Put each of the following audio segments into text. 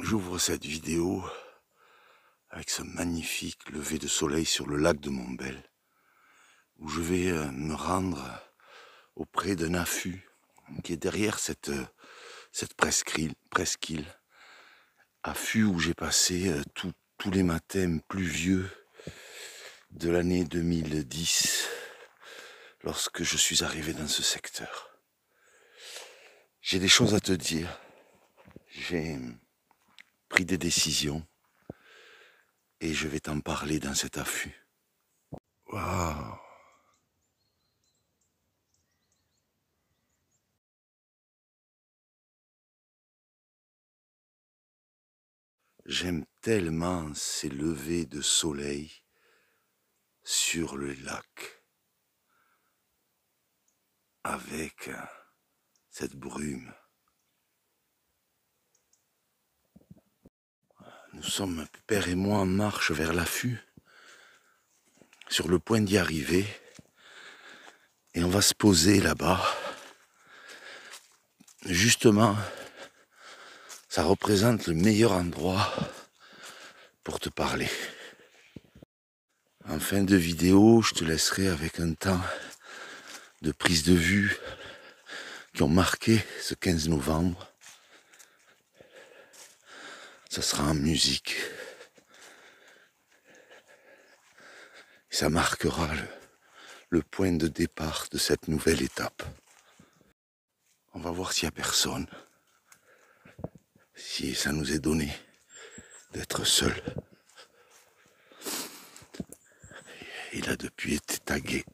J'ouvre cette vidéo avec ce magnifique lever de soleil sur le lac de Montbel, où je vais me rendre auprès d'un affût qui est derrière cette presqu'île, affût où j'ai passé tous les matins pluvieux de l'année 2010, lorsque je suis arrivé dans ce secteur. J'ai des choses à te dire, j'ai pris des décisions, et je vais t'en parler dans cet affût. Waouh! J'aime tellement ces levées de soleil sur le lac, avec cette brume. Nous sommes, père et moi, en marche vers l'affût, sur le point d'y arriver, et on va se poser là-bas. Justement, ça représente le meilleur endroit pour te parler. En fin de vidéo, je te laisserai avec un temps de prise de vue qui ont marqué ce 15 novembre. Ça sera en musique. Ça marquera le point de départ de cette nouvelle étape. On va voir s'il n'y a personne. Si ça nous est donné d'être seuls. Il a depuis été tagué.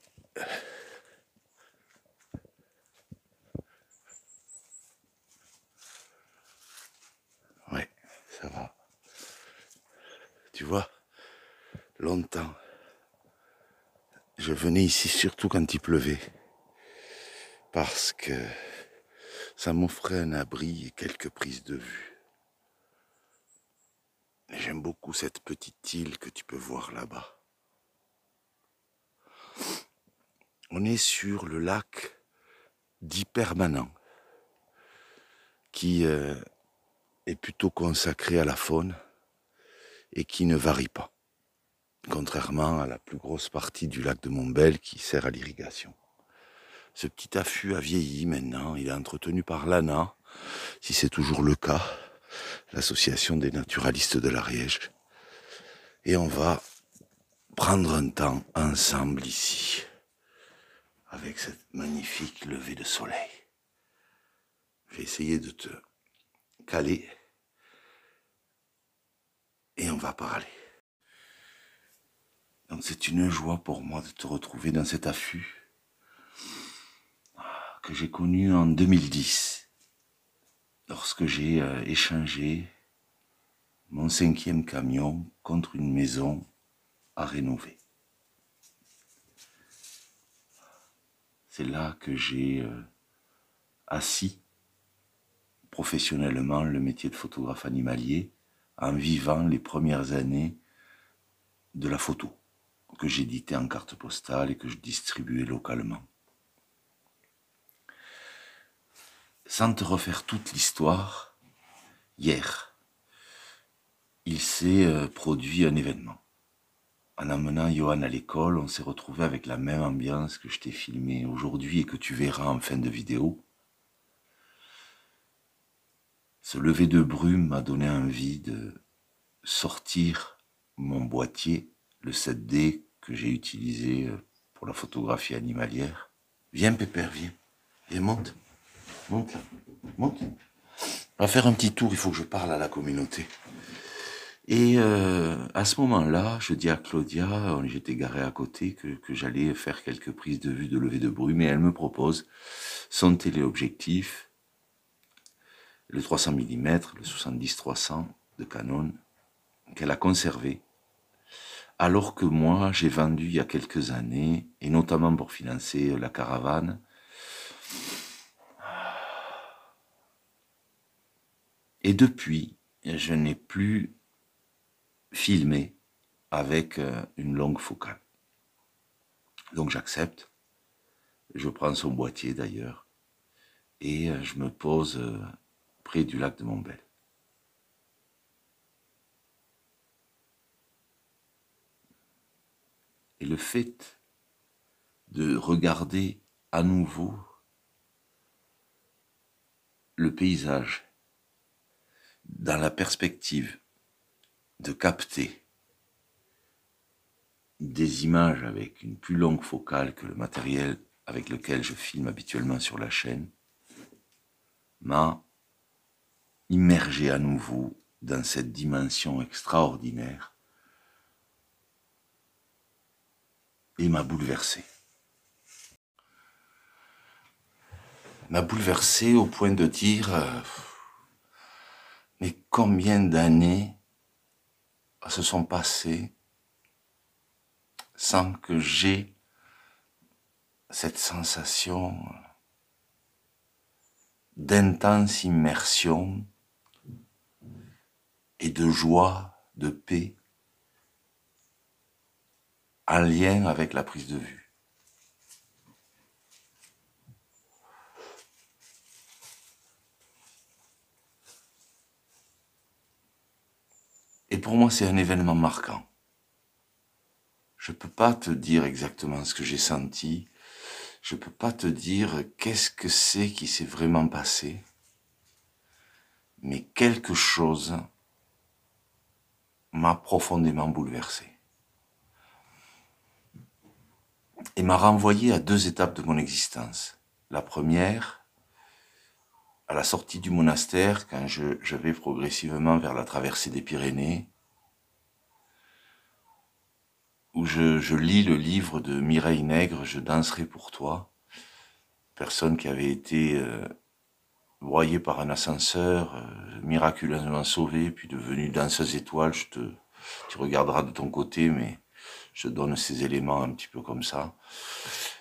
Ouais, ça va. Tu vois, longtemps, je venais ici surtout quand il pleuvait. Parce que ça m'offrait un abri et quelques prises de vue. J'aime beaucoup cette petite île que tu peux voir là-bas. On est sur le lac dit permanent, qui est plutôt consacré à la faune et qui ne varie pas, contrairement à la plus grosse partie du lac de Montbel qui sert à l'irrigation. Ce petit affût a vieilli maintenant, il est entretenu par l'ANA, si c'est toujours le cas, l'association des naturalistes de l'Ariège. Et on va prendre un temps ensemble ici, avec cette magnifique levée de soleil. Je vais essayer de te caler et on va parler. Donc c'est une joie pour moi de te retrouver dans cet affût que j'ai connu en 2010, lorsque j'ai échangé mon 5e camion contre une maison à rénover. C'est là que j'ai assis professionnellement le métier de photographe animalier en vivant les premières années de la photo que j'éditais en carte postale et que je distribuais localement. Sans te refaire toute l'histoire, hier, il s'est produit un événement. En amenant Johan à l'école, on s'est retrouvé avec la même ambiance que je t'ai filmé aujourd'hui et que tu verras en fin de vidéo. Ce lever de brume m'a donné envie de sortir mon boîtier, le 7D que j'ai utilisé pour la photographie animalière. Viens Pépère, viens. Viens, monte. Monte là. Monte. On va faire un petit tour, il faut que je parle à la communauté. Et à ce moment-là, je dis à Claudia, j'étais garé à côté, que j'allais faire quelques prises de vue de lever de brume, et elle me propose son téléobjectif, le 300 mm, le 70-300 de Canon, qu'elle a conservé, alors que moi, j'ai vendu il y a quelques années, et notamment pour financer la caravane, et depuis, je n'ai plus filmé avec une longue focale. Donc j'accepte, je prends son boîtier d'ailleurs, et je me pose près du lac de Montbel. Et le fait de regarder à nouveau le paysage dans la perspective de capter des images avec une plus longue focale que le matériel avec lequel je filme habituellement sur la chaîne, m'a immergé à nouveau dans cette dimension extraordinaire et m'a bouleversé. M'a bouleversé au point de dire mais combien d'années se sont passées sans que j'aie cette sensation d'intense immersion et de joie, de paix, en lien avec la prise de vue. Et pour moi, c'est un événement marquant. Je ne peux pas te dire exactement ce que j'ai senti, je ne peux pas te dire qu'est-ce que c'est qui s'est vraiment passé, mais quelque chose m'a profondément bouleversé et m'a renvoyé à 2 étapes de mon existence. La première, à la sortie du monastère, quand je vais progressivement vers la traversée des Pyrénées, où je lis le livre de Mireille Nègre, Je danserai pour toi, personne qui avait été broyée par un ascenseur, miraculeusement sauvée, puis devenue danseuse étoile. Tu regarderas de ton côté, mais je donne ces éléments un petit peu comme ça.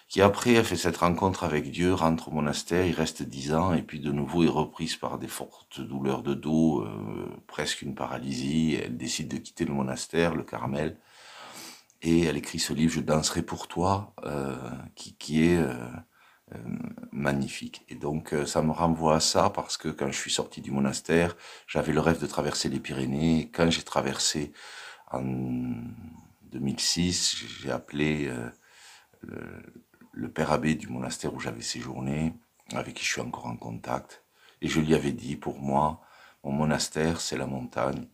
Qui après a fait cette rencontre avec Dieu, rentre au monastère, il reste 10 ans, et puis de nouveau est reprise par des fortes douleurs de dos, presque une paralysie. Elle décide de quitter le monastère, le Carmel, et elle écrit ce livre « Je danserai pour toi », qui est magnifique. Et donc ça me renvoie à ça, parce que quand je suis sorti du monastère, j'avais le rêve de traverser les Pyrénées, et quand j'ai traversé en 2006, j'ai appelé le père abbé du monastère où j'avais séjourné, avec qui je suis encore en contact, et je lui avais dit, pour moi, mon monastère, c'est la montagne,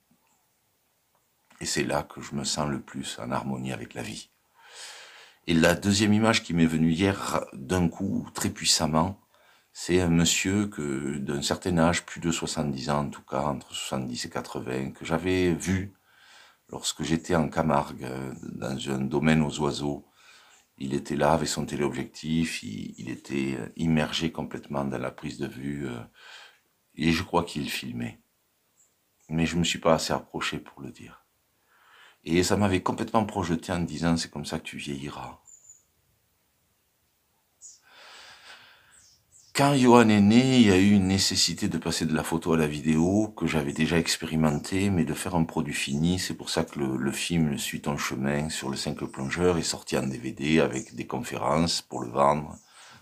et c'est là que je me sens le plus en harmonie avec la vie. Et la deuxième image qui m'est venue hier, d'un coup, très puissamment, c'est un monsieur d'un certain âge, plus de 70 ans en tout cas, entre 70 et 80, que j'avais vu lorsque j'étais en Camargue, dans un domaine aux oiseaux. Il était là avec son téléobjectif, il était immergé complètement dans la prise de vue, et je crois qu'il filmait. Mais je ne me suis pas assez approché pour le dire. Et ça m'avait complètement projeté en me disant, c'est comme ça que tu vieilliras. Quand Johan est né, il y a eu une nécessité de passer de la photo à la vidéo, que j'avais déjà expérimenté, mais de faire un produit fini. C'est pour ça que le film Suis ton chemin sur le 5 plongeur est sorti en DVD avec des conférences pour le vendre,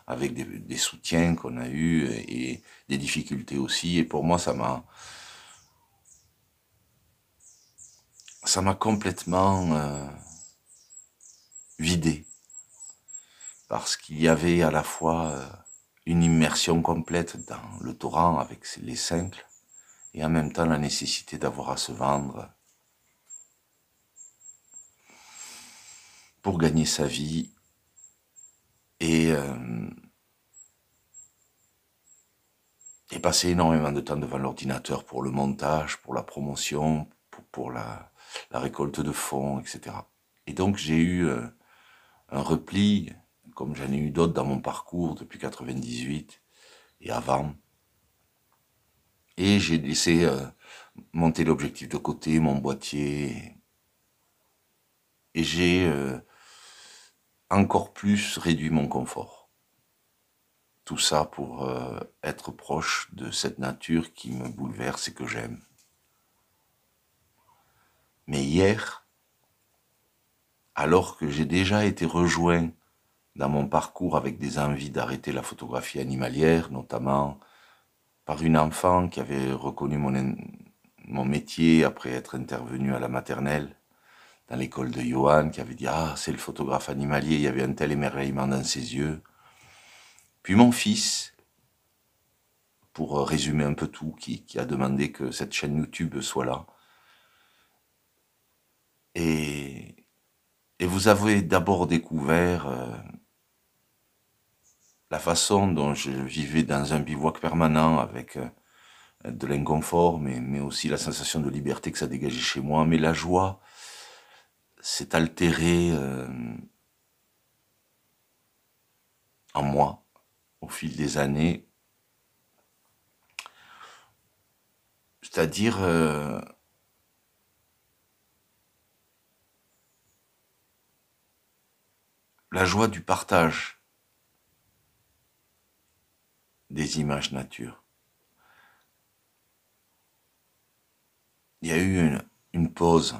avec des soutiens qu'on a eus et des difficultés aussi. Et pour moi, ça m'a complètement vidé, parce qu'il y avait à la fois une immersion complète dans le torrent avec les cinq, et en même temps la nécessité d'avoir à se vendre pour gagner sa vie et passer énormément de temps devant l'ordinateur pour le montage, pour la promotion, pour la récolte de fonds, etc. Et donc j'ai eu un repli, comme j'en ai eu d'autres dans mon parcours depuis 98 et avant. Et j'ai laissé monter l'objectif de côté, mon boîtier, et j'ai encore plus réduit mon confort. Tout ça pour être proche de cette nature qui me bouleverse et que j'aime. Mais hier, alors que j'ai déjà été rejoint dans mon parcours avec des envies d'arrêter la photographie animalière, notamment par une enfant qui avait reconnu mon métier après être intervenue à la maternelle, dans l'école de Johan, qui avait dit « Ah, c'est le photographe animalier », il y avait un tel émerveillement dans ses yeux. Puis mon fils, pour résumer un peu tout, qui a demandé que cette chaîne YouTube soit là. Et vous avez d'abord découvert la façon dont je vivais dans un bivouac permanent avec de l'inconfort, mais aussi la sensation de liberté que ça dégageait chez moi. Mais la joie s'est altérée en moi au fil des années. C'est-à-dire la joie du partage des images nature. Il y a eu une pause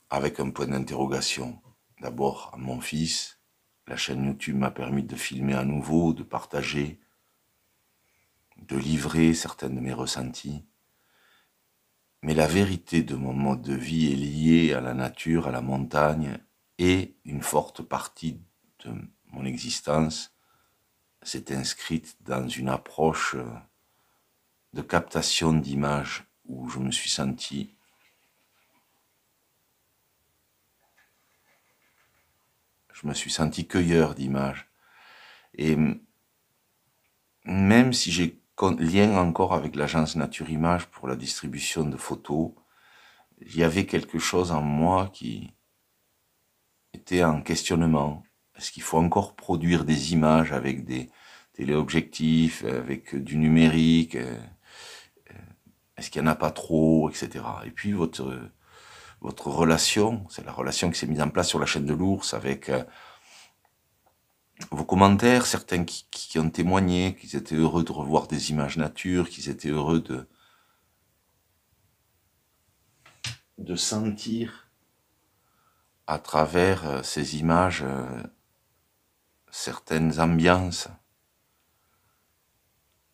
avec un point d'interrogation. D'abord à mon fils, la chaîne YouTube m'a permis de filmer à nouveau, de partager, de livrer certains de mes ressentis. Mais la vérité de mon mode de vie est liée à la nature, à la montagne, et une forte partie de mon existence s'est inscrite dans une approche de captation d'images où je me suis senti cueilleur d'images. Et même si j'ai lien encore avec l'agence Nature Image pour la distribution de photos, il y avait quelque chose en moi qui était en questionnement. Est-ce qu'il faut encore produire des images avec des téléobjectifs, avec du numérique? Est-ce qu'il n'y en a pas trop, etc. Et puis votre relation, c'est la relation qui s'est mise en place sur la chaîne de l'ours avec vos commentaires, certains qui ont témoigné, qu'ils étaient heureux de revoir des images nature, qu'ils étaient heureux de sentir à travers ces images certaines ambiances,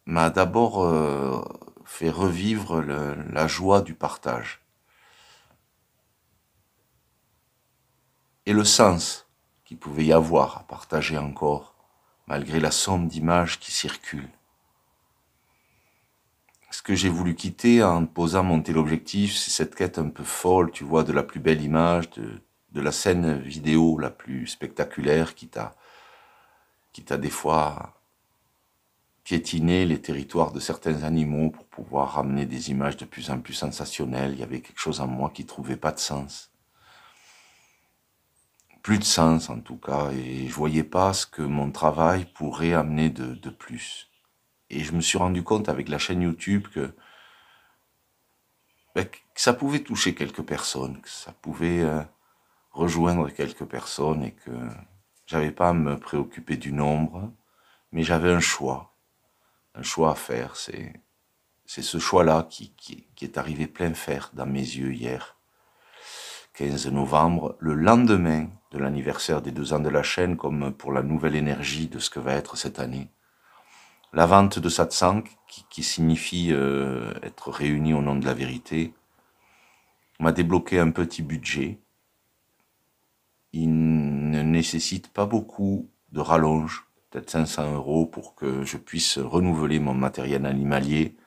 m'a d'abord fait revivre la joie du partage. Et le sens qu'il pouvait y avoir à partager encore, malgré la somme d'images qui circulent. Ce que j'ai voulu quitter en posant mon téléobjectif, c'est cette quête un peu folle, tu vois, de la plus belle image, de la scène vidéo la plus spectaculaire qui t'a des fois piétiné les territoires de certains animaux pour pouvoir ramener des images de plus en plus sensationnelles. Il y avait quelque chose en moi qui trouvait pas de sens. Plus de sens en tout cas, et je voyais pas ce que mon travail pourrait amener de plus. Et je me suis rendu compte avec la chaîne YouTube que ça pouvait toucher quelques personnes, que ça pouvait rejoindre quelques personnes et que j'avais pas à me préoccuper du nombre, mais j'avais un choix à faire. C'est ce choix-là qui est arrivé plein fer dans mes yeux hier, 15 novembre, le lendemain de l'anniversaire des 2 ans de la chaîne, comme pour la nouvelle énergie de ce que va être cette année. La vente de Satsang, qui signifie être réuni au nom de la vérité, m'a débloqué un petit budget. Il ne nécessite pas beaucoup de rallonge, peut-être 500 € pour que je puisse renouveler mon matériel animalier,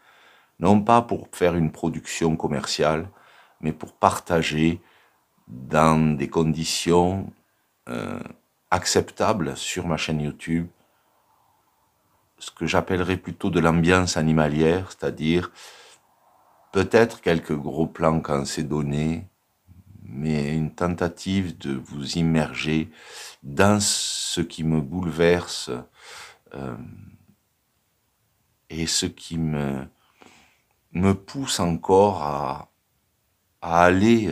non pas pour faire une production commerciale, mais pour partager dans des conditions acceptables sur ma chaîne YouTube, ce que j'appellerais plutôt de l'ambiance animalière, c'est-à-dire peut-être quelques gros plans quand c'est donné, mais une tentative de vous immerger dans ce qui me bouleverse et ce qui me pousse encore à aller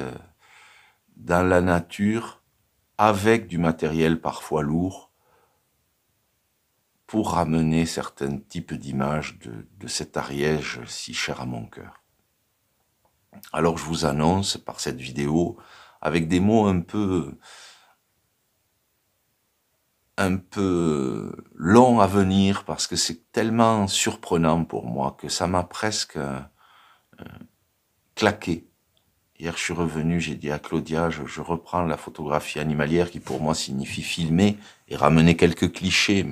dans la nature avec du matériel parfois lourd pour ramener certains types d'images de cet Ariège si cher à mon cœur. Alors je vous annonce par cette vidéo, avec des mots un peu longs à venir, parce que c'est tellement surprenant pour moi que ça m'a presque claqué. Hier, je suis revenu, j'ai dit à Claudia, je reprends la photographie animalière qui pour moi signifie filmer et ramener quelques clichés,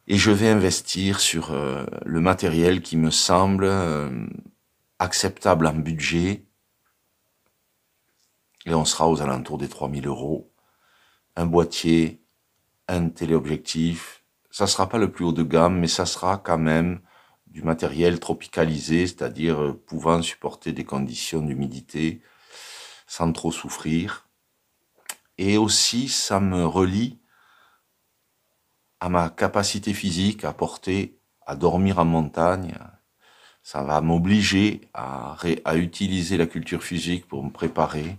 et je vais investir sur le matériel qui me semble acceptable en budget, et on sera aux alentours des 3 000 €. Un boîtier, un téléobjectif, ça sera pas le plus haut de gamme, mais ça sera quand même du matériel tropicalisé, c'est-à-dire pouvant supporter des conditions d'humidité sans trop souffrir. Et aussi, ça me relie à ma capacité physique à porter, à dormir en montagne. Ça va m'obliger à utiliser la culture physique pour me préparer.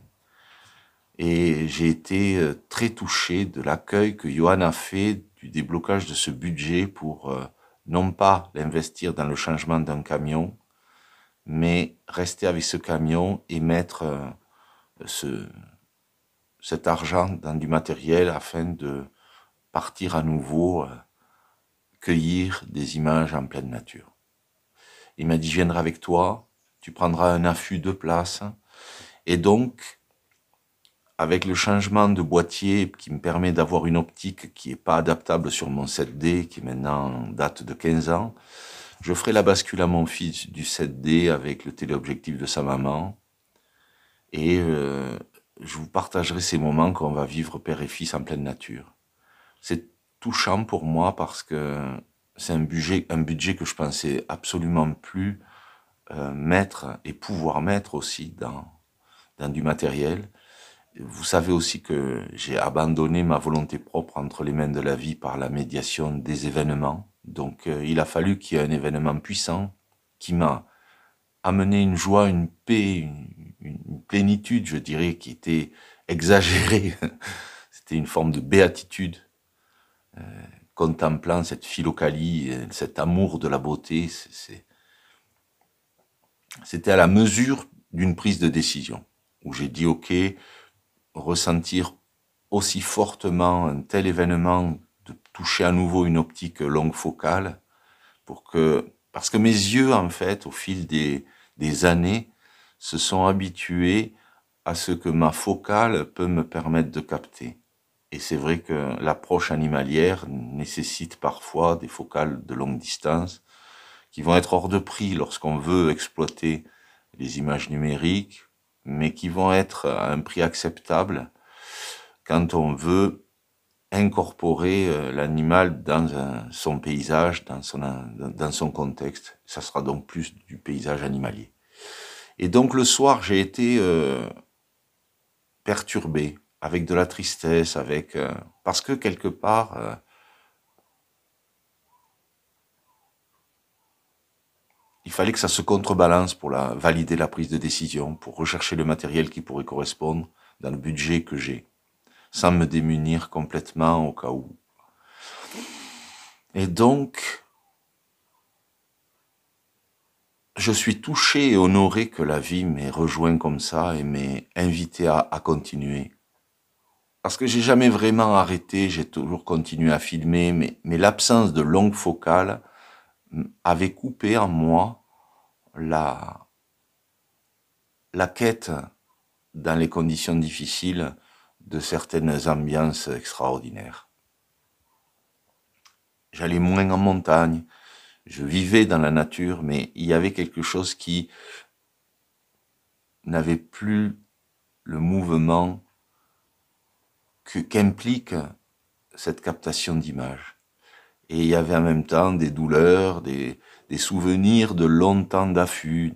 Et j'ai été très touché de l'accueil que Johan a fait du déblocage de ce budget pour non pas l'investir dans le changement d'un camion, mais rester avec ce camion et mettre cet argent dans du matériel afin de partir à nouveau cueillir des images en pleine nature. Il m'a dit, je viendrai avec toi, tu prendras un affût de place. Et donc, avec le changement de boîtier qui me permet d'avoir une optique qui n'est pas adaptable sur mon 7D, qui maintenant date de 15 ans, je ferai la bascule à mon fils du 7D avec le téléobjectif de sa maman. Et je vous partagerai ces moments qu'on va vivre père et fils en pleine nature. C'est touchant pour moi parce que c'est un budget que je pensais absolument plus mettre et pouvoir mettre aussi dans du matériel. Vous savez aussi que j'ai abandonné ma volonté propre entre les mains de la vie par la médiation des événements. Donc il a fallu qu'il y ait un événement puissant qui m'a amené une joie, une paix, une plénitude, je dirais, qui était exagérée. C'était une forme de béatitude, contemplant cette philocalie, cet amour de la beauté. C'était à la mesure d'une prise de décision, où j'ai dit, ok, ressentir aussi fortement un tel événement, de toucher à nouveau une optique longue focale, parce que mes yeux, en fait, au fil des années, se sont habitués à ce que ma focale peut me permettre de capter. Et c'est vrai que l'approche animalière nécessite parfois des focales de longue distance qui vont être hors de prix lorsqu'on veut exploiter les images numériques, mais qui vont être à un prix acceptable quand on veut incorporer l'animal dans son paysage, dans son contexte. Ça sera donc plus du paysage animalier. Et donc le soir, j'ai été perturbé, avec de la tristesse, parce que quelque part, il fallait que ça se contrebalance pour valider la prise de décision, pour rechercher le matériel qui pourrait correspondre dans le budget que j'ai, sans me démunir complètement au cas où. Et donc, je suis touché et honoré que la vie m'ait rejoint comme ça et m'ait invité à continuer. Parce que j'ai jamais vraiment arrêté, j'ai toujours continué à filmer, mais l'absence de longue focale avait coupé en moi la quête dans les conditions difficiles de certaines ambiances extraordinaires. J'allais moins en montagne, je vivais dans la nature, mais il y avait quelque chose qui n'avait plus le mouvement qu'implique cette captation d'images. Et il y avait en même temps des douleurs, des souvenirs de longtemps d'affût.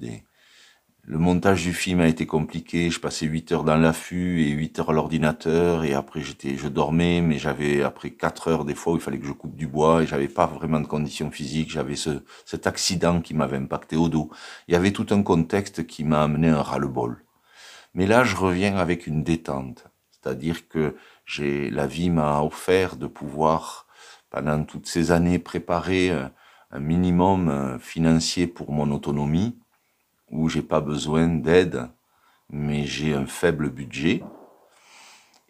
Le montage du film a été compliqué, je passais 8 heures dans l'affût et 8 heures à l'ordinateur, et après je dormais, mais j'avais après 4 heures des fois où il fallait que je coupe du bois, et j'avais pas vraiment de conditions physiques, j'avais cet accident qui m'avait impacté au dos. Il y avait tout un contexte qui m'a amené un ras-le-bol. Mais là, je reviens avec une détente, c'est-à-dire que la vie m'a offert de pouvoir, pendant toutes ces années, préparer un minimum financier pour mon autonomie, où j'ai pas besoin d'aide, mais j'ai un faible budget.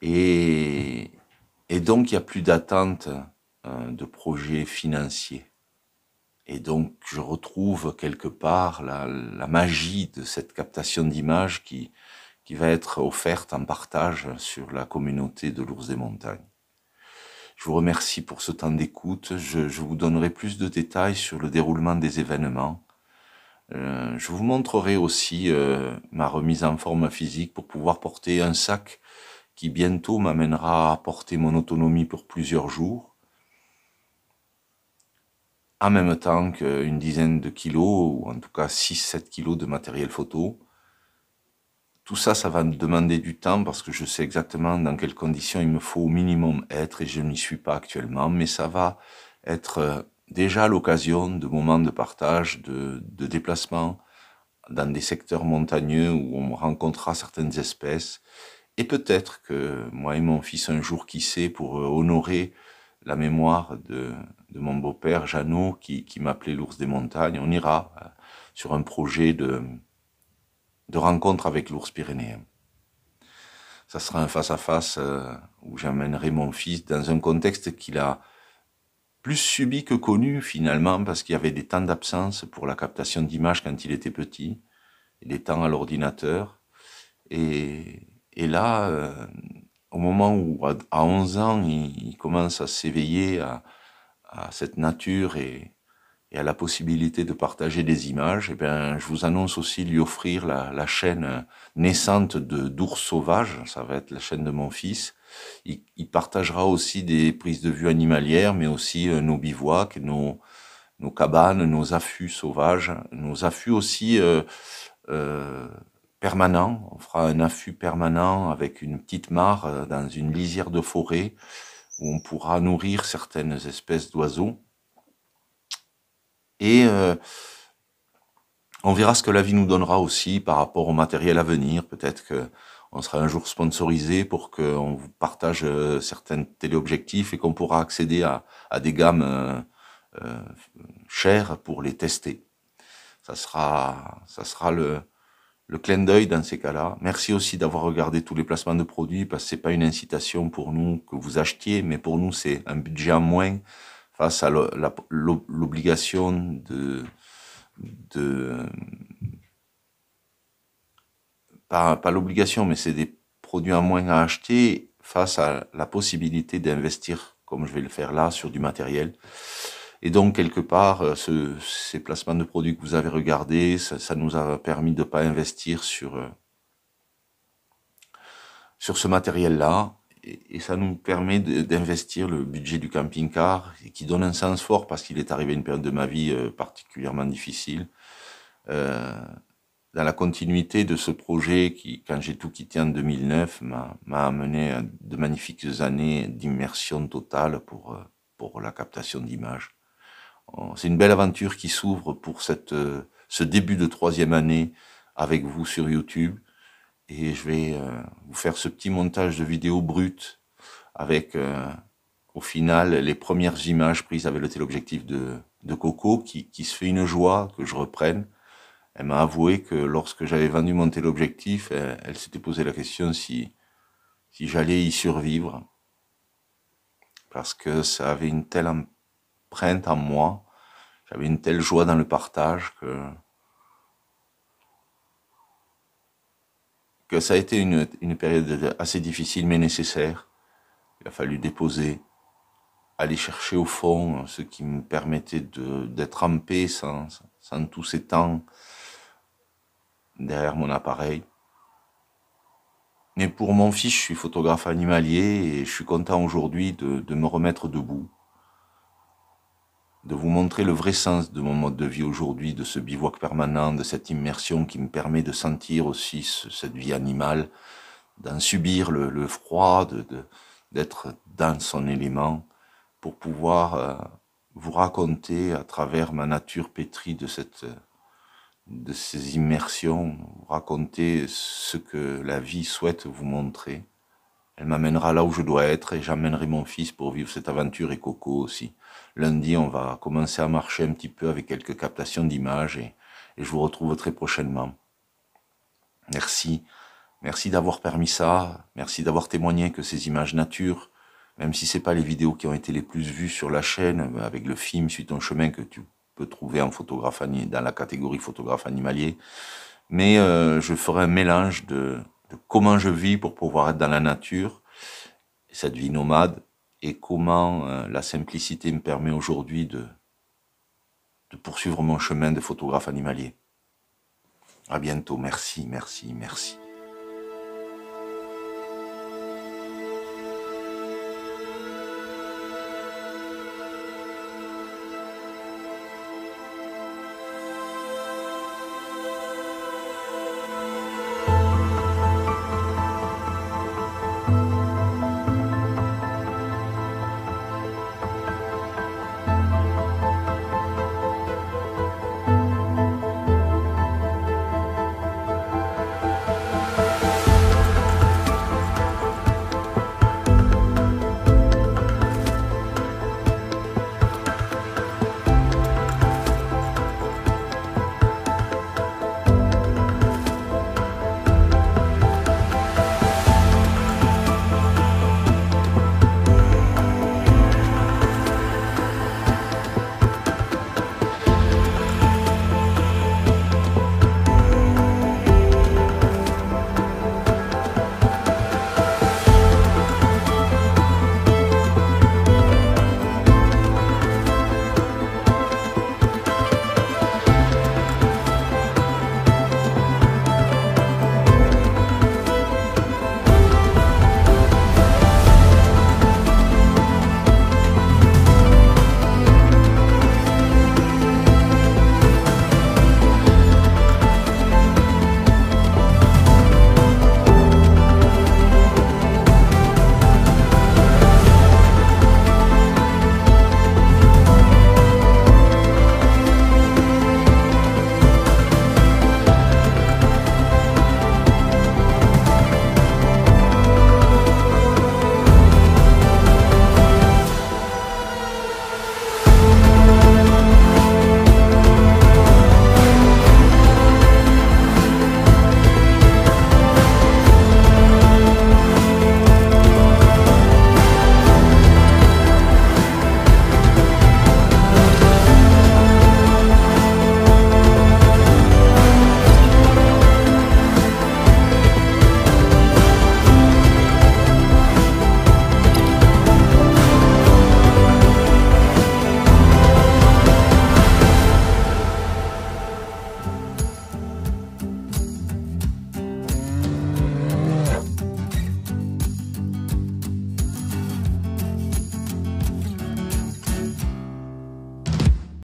Et donc, il n'y a plus d'attente de projets financiers. Et donc, je retrouve quelque part la magie de cette captation d'image qui va être offerte en partage sur la communauté de l'Ours des Montagnes. Je vous remercie pour ce temps d'écoute. Je vous donnerai plus de détails sur le déroulement des événements. Je vous montrerai aussi ma remise en forme physique pour pouvoir porter un sac qui bientôt m'amènera à porter mon autonomie pour plusieurs jours, en même temps qu'une dizaine de kilos, ou en tout cas 6-7 kilos de matériel photo. Tout ça, ça va me demander du temps parce que je sais exactement dans quelles conditions il me faut au minimum être et je n'y suis pas actuellement, mais ça va être déjà l'occasion de moments de partage, de déplacements dans des secteurs montagneux où on rencontrera certaines espèces. Et peut-être que moi et mon fils, un jour, qui sait, pour honorer la mémoire de mon beau-père, Jeannot, qui m'appelait l'ours des montagnes, on ira sur un projet de rencontre avec l'ours pyrénéen. Ça sera un face-à-face où j'amènerai mon fils dans un contexte qu'il a plus subi que connu finalement, parce qu'il y avait des temps d'absence pour la captation d'images quand il était petit, et des temps à l'ordinateur. Et là, au moment où à 11 ans, il commence à s'éveiller à cette nature et à la possibilité de partager des images, eh bien, je vous annonce aussi lui offrir la chaîne naissante d'ours sauvages. Ça va être la chaîne de mon fils. Il partagera aussi des prises de vue animalières, mais aussi nos bivouacs, nos cabanes, nos affûts sauvages, nos affûts aussi permanents. On fera un affût permanent avec une petite mare dans une lisière de forêt où on pourra nourrir certaines espèces d'oiseaux. Et on verra ce que la vie nous donnera aussi par rapport au matériel à venir. Peut-être qu'on sera un jour sponsorisé pour qu'on vous partage certains téléobjectifs et qu'on pourra accéder à des gammes chères pour les tester. Ça sera le clin d'œil dans ces cas-là. Merci aussi d'avoir regardé tous les placements de produits, parce que c'est pas une incitation pour nous que vous achetiez, mais pour nous c'est un budget en moins face à l'obligation pas l'obligation, mais c'est des produits en moins à acheter face à la possibilité d'investir, comme je vais le faire là, sur du matériel. Et donc, quelque part, ces placements de produits que vous avez regardés, ça nous a permis de pas investir sur ce matériel-là. Et ça nous permet d'investir le budget du camping-car, et qui donne un sens fort parce qu'il est arrivé une période de ma vie particulièrement difficile. Dans la continuité de ce projet qui, quand j'ai tout quitté en 2009, m'a amené à de magnifiques années d'immersion totale pour la captation d'images. C'est une belle aventure qui s'ouvre pour ce début de 3e année avec vous sur YouTube. Et je vais vous faire ce petit montage de vidéos brutes avec, au final, les premières images prises avec le téléobjectif de Coco, qui se fait une joie que je reprenne. Elle m'a avoué que lorsque j'avais vendu mon téléobjectif, elle s'était posé la question si j'allais y survivre, parce que ça avait une telle empreinte en moi, j'avais une telle joie dans le partage que ça a été une période assez difficile mais nécessaire. Il a fallu déposer, aller chercher au fond ce qui me permettait d'être en paix sans tous ces temps derrière mon appareil. Mais pour mon fils, je suis photographe animalier et je suis content aujourd'hui de me remettre debout, de vous montrer le vrai sens de mon mode de vie aujourd'hui, de ce bivouac permanent, de cette immersion qui me permet de sentir aussi cette vie animale, d'en subir le froid, d'être dans son élément, pour pouvoir vous raconter à travers ma nature pétrie de ces immersions, vous raconter ce que la vie souhaite vous montrer. Elle m'amènera là où je dois être et j'emmènerai mon fils pour vivre cette aventure et Coco aussi. Lundi, on va commencer à marcher un petit peu avec quelques captations d'images et je vous retrouve très prochainement. Merci. Merci d'avoir permis ça. Merci d'avoir témoigné que ces images nature, même si c'est pas les vidéos qui ont été les plus vues sur la chaîne, avec le film Suis ton chemin que tu peut trouver en photographe dans la catégorie photographe animalier. Mais je ferai un mélange de comment je vis pour pouvoir être dans la nature, cette vie nomade, et comment la simplicité me permet aujourd'hui de poursuivre mon chemin de photographe animalier. À bientôt, merci, merci, merci.